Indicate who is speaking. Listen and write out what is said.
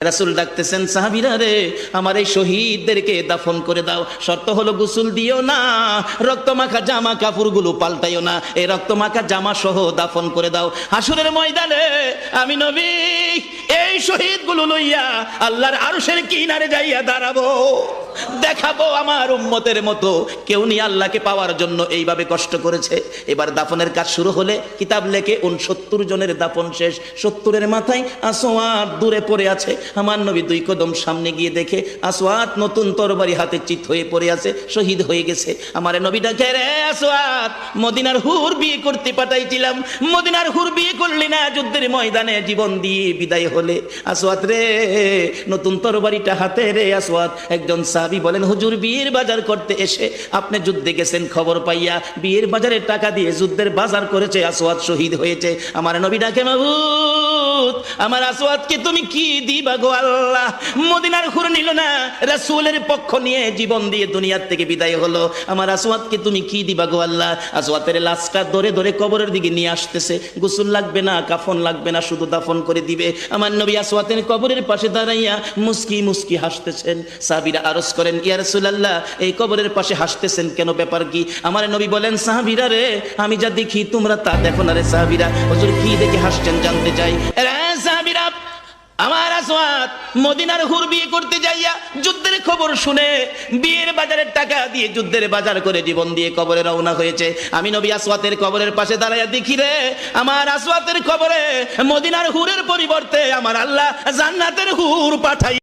Speaker 1: রাসূল ডাকতেছেন, সাহাবীরা রে, আমার এই শহীদদেরকে দাফন করে দাও। শর্ত হলো গোসল দিও না, রক্তমাখা জামা কাপড়গুলো পাল্টাইও না, এই রক্তমাখা জামা সহ দাফন করে দাও। হাসরের ময়দানে আমি নবী এই শহীদগুলো লইয়া আল্লাহর আরশের কিনারে যাইয়া দাঁড়াবো, দেখাবো আমার উম্মতের মতো কেউ নিয়ে আল্লাহকে পাওয়ার জন্য এইভাবে কষ্ট করেছে। এবার দাফনের কাজ শুরু হলে কিতাব লেখে 69 জনের দাফন শেষ। 70-এর মাথায় আসওয়াদ দূরে পড়ে আছে। আমার নবী 2 কদম সামনে গিয়ে দেখে আসওয়াদ নতুন তরবারি হাতে চিত হয়ে পড়ে আছে, শহীদ হয়ে গেছে। আমার নবী ডাকে, রে আসওয়াদ, মদিনার হুর বিয়ে করতে পাঠাইছিলাম, মদিনার হুর বিয়ে করলি না, যুদ্ধের ময়দানে জীবন দিয়ে বিদায় হলে। আসওয়াদ রে, নতুন তরবারিটা হাতে রে। আসওয়াদ একজন সাহাবী বলেন, হুজুর বিয়ের বাজার করতে এসে আপনি যুদ্ধে গেছেন, খবর পাইয়া বিয়ের বাজারে টাকা দিয়ে যুদ্ধের বাজার করেছে, আসওয়াদ শহীদ হয়েছে। আমার নবী ডাকে, মাবুদ, আমার আসওয়াদকে তুমি কি দিবা গো আল্লাহ? মদিনার হুর নিল না, রাসূলের পক্ষ নিয়ে জীবন দিয়ে দুনিয়ার থেকে বিদায় হলো, আমার আসওয়াদকে তুমি কি দিবা গো আল্লাহ? আসওয়াদের লাশটা ধরে ধরে কবরের দিকে নিয়ে আসতেছে। গোসল লাগবে না, কাফন লাগবে না, শুধু দাফন করে দিবে। আমার নবী আসওয়াদের কবরের পাশে দাঁড়াইয়া মুস্কি মুস্কি হাসতেছেন। সাহাবীরা আরজ করেন, ইয়া রাসূলুল্লাহ, এই কবরের পাশে হাসতেছেন কেন, ব্যাপার কি? আমার নবী বলেন, সাহাবীরা রে, আমি যা দেখি তোমরা তা দেখো না রে। সাহাবীরা, হুজুর কি দেখে হাসছেন জানতে চাই। সাহাবীরা, আমার আসওয়াদ মদিনার হুর বিয়ে করতে যাইয়া যুদ্ধের খবর শুনে বিয়ের বাজারের টাকা দিয়ে যুদ্ধের বাজার করে জীবন দিয়ে কবরে রওনা হয়েছে। আমি নবী আসওয়াদের কবরের পাশে দাঁড়াইয়া দেখি রে, আমার আসওয়াদের কবরে মদিনার হুরের পরিবর্তে আমার আল্লাহ জান্নাতের হুর পাঠাই